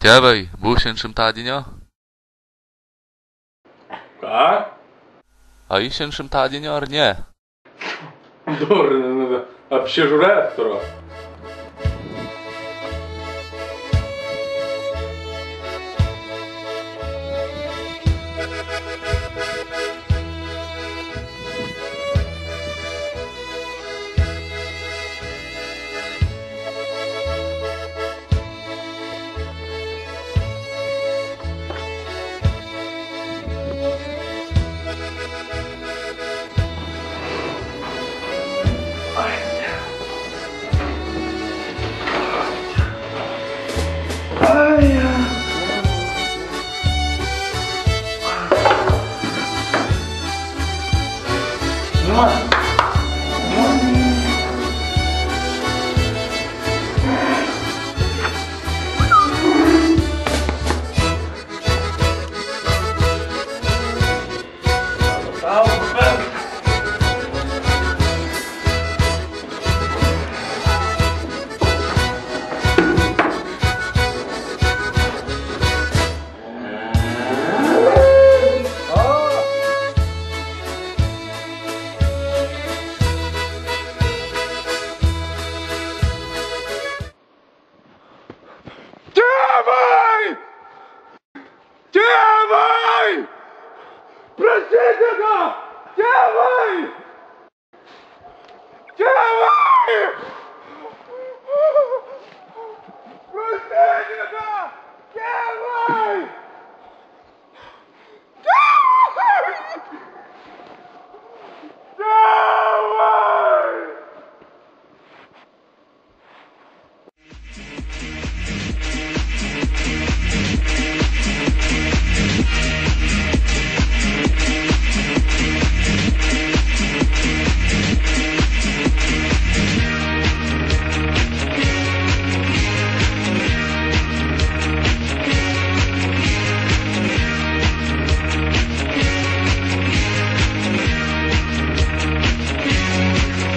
Tėvai, būsim šimtadienio? Ką? A išin šimtadienio ar ne? Durna, apsižiūrėt turiu. Tėvai! Prasideda! Tėvai! Tėvai! Prasideda! Tėvai!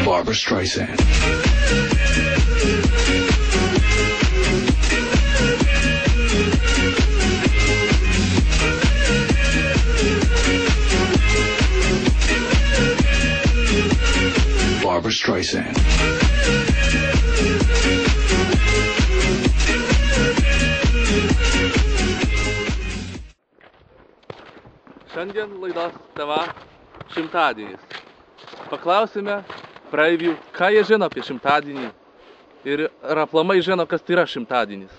Barbra Streisand. Barbra Streisand. Šiandien laidos tema šimtadienis. Paklausime praeivių, ką jie žino apie šimtadienį ir aplamai žino, kas tai yra šimtadienis.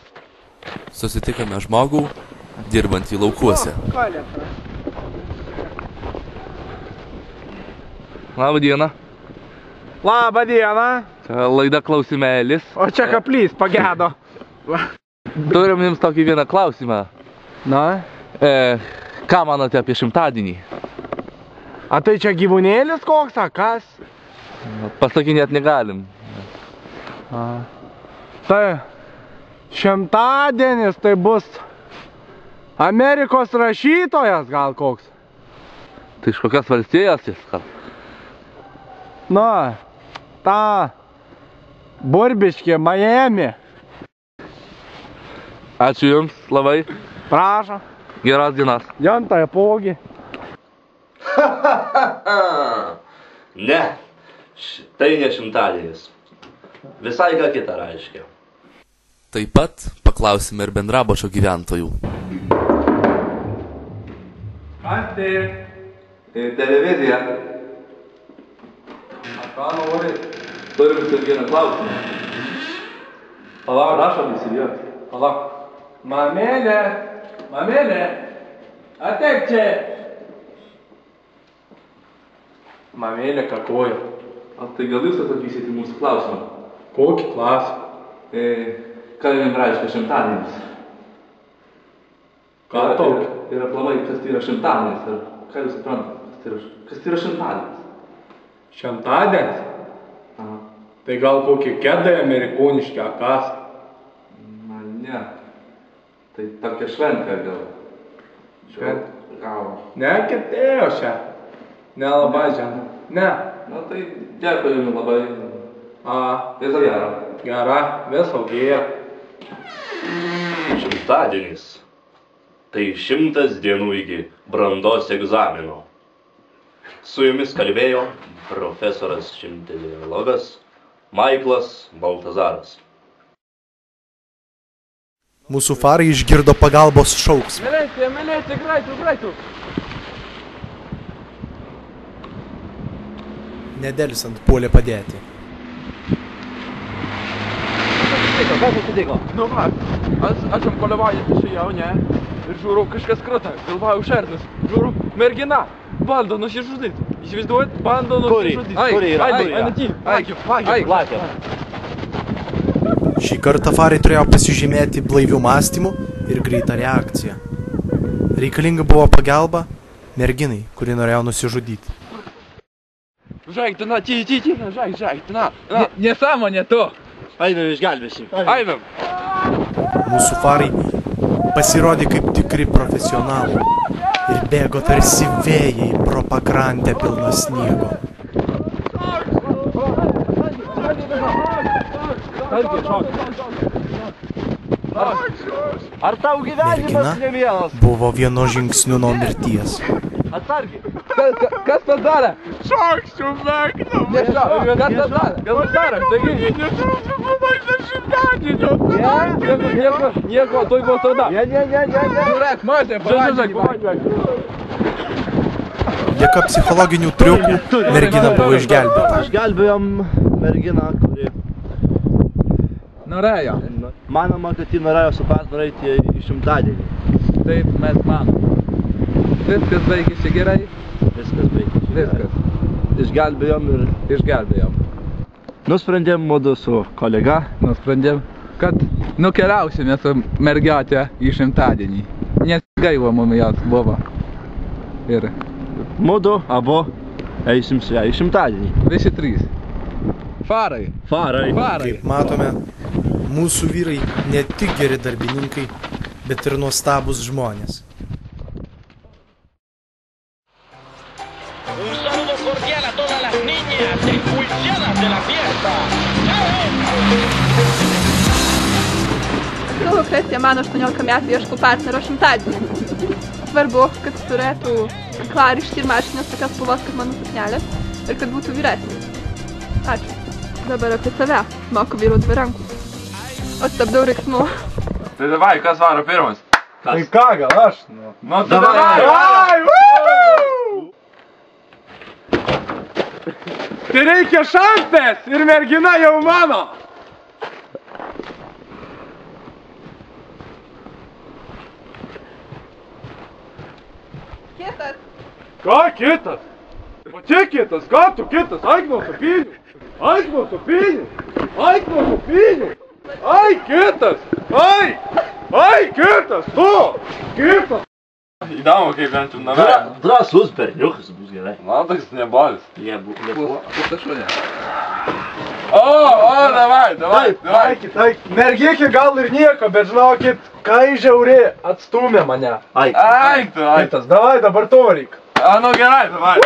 Susitikome žmogų, dirbantį laukuose. Labą dieną. Labą dieną. Čia laida klausimėlis. O čia kaplys pagedo. Turim jums tokį vieną klausimą. Na? Ką manote apie šimtadienį? A tai čia gyvūnėlis koks, a kas? Pasakinėt negalim. Tai šimtadienis tai bus Amerikos rašytojas gal koks. Tai iš kokios valstijos jis? Na, ta Burbiškė, Miami. Ačiū jums labai. Prašom. Geros dienos. Jantai pogi. Ne, tai ne šimtadienis. Visai ką kitą reiškia. Taip pat paklausime ir bendrabučio gyventojų. Kas tai? Televizija. Ką nori? Turim tik vieną klausimą. Palauk, Prašom įsiliuoti. palauk. Mamėlė, mamėlė, ateik čia. Mamėlė kakoja. Tai gal jūs atsakysite į mūsų klausimą? Kokį klausimą? Ką jums reiškia šimtadienis? Ką tokį? Ir aplamai, kas tai yra šimtadienis? Ir ką jūs suprantate? Kas tai yra šimtadienis? Šimtadienis? Aha. Tai gal kokį kedai amerikoniški, a kas? Na, ne. Tai tokia šventė gal. Šventė? Gal. Ne, kitėjo šią. Nelabai žinau. Ne. Na, tai dėkui jums labai. A, Viso gero. gera, viso gero. Šimtadienis. Tai 100 dienų iki brandos egzamino. Su jumis kalbėjo profesoras šimtadieniologas Maiklas Baltazaras. Mūsų farai išgirdo pagalbos šauksmą. Milicija, greitų. Nedelsant puolė padėti. Kas atsitiko? Nu va, aš jam kolevojant išėjau, ne? Ir žiūrau, kažkas krata, galvojau šernas. Žiūrau, mergina, bando nusižudyti. Įsivaizduojat, bando nusižudyti. Kur yra? Vagiu. Šį kartą farai turėjo pasižymėti blaivių mąstymų ir greitą reakciją. Reikalinga buvo pagalba merginai, kuri norėjo nusižudyti. Žaigtina, žaigtina. Nesąmonė to. Einam, išgelbėsim. Einam. Mūsų farai pasirodė kaip tikri profesionalai ir bėgo tarsi vėjai pro pakrantę pilną sniego. Ar tau gyvenimas ne vienas? Buvo vieno žingsniu nuo mirties. Atsargiai. Kas tas darė? Šoksiu mėgdam. Kas tas darė? Kas darė? Taigi. Nieko, tuoj buvo tada. Ne. Žiūrėk, matė, pažiūrėk. Dėka psichologinių triukų mergina buvo išgelbėta. Išgelbėjom merginą, kuri... Norėjo. Manoma, kad ji norėjo su pas norėti į šimtadienį. Taip, mes manom. Viskas baigėsi gerai. Viskas baigėsi gerai. Išgelbėjom ir... Išgelbėjom. Nusprendėm mudu su kolega. Nusprendėm, kad nukeliausime su mergiatė į šimtadienį. Nes gaila mum jos buvo. Ir Mudu abu eisim su ją į šimtadienį. visi trys. Farai. Kaip matome, mūsų vyrai ne tik geri darbininkai, bet ir nuostabūs žmonės. Un saludo cordial a todas las niñas enjuiciadas de la fiesta. Savo Kristija man 18 metų ieškau partnerio šimtadienį. Svarbu, kad turėtų kaklarištį ir marškinės tokias spalvos kaip mano suknelės ir kad būtų vyresnis. Ačiū. Dabar apie save. Moku vyrų dvirankų. O stabdau riksmu. Tai davai, kas varo pirmas? Tai ką, gal aš? Nu, davai! Tai reikia šampės ir mergina jau mano. Kitas. Ką kitas? O čia kitas, ką tu kitas? Aik nuo supinių! Aik nuo supinių! Aik nuo supinių! Ai, kitas! Ai, kitas! Tu! Kitas! Įdomu, kaip bent jau name. Drąsus berniukas bus gerai. Man toks nebalis. Lietuva. Davai. Taik, mergikė gal ir nieko, bet žinokit, kai žiauri atstumė mane. Aik tu. Kitas, davai, dabar tu varyk. Nu gerai, davai.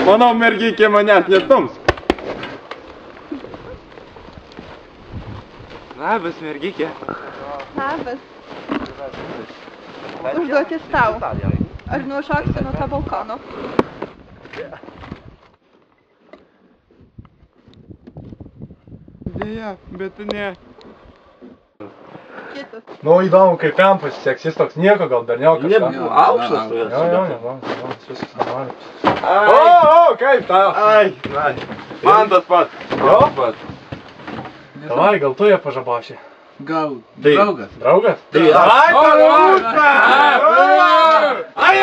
Manau, mergikė manęs netums. Labas, mergikė. Labas. Užduotis tau. Aš nušoksiu nuo to balkono. Deja, bet ne. Kitas. Nu, įdomu, kaip jam pasiseks, jis toks nieko, gal berniaukas. Nebuvo aukštas tu esi. Jo, viskas normaliai. O, kaip tau? Ai. Man tas pats. Jo? Davai, gal tu ją pažaboši? Gal draugas. Draugas? Tai Ai,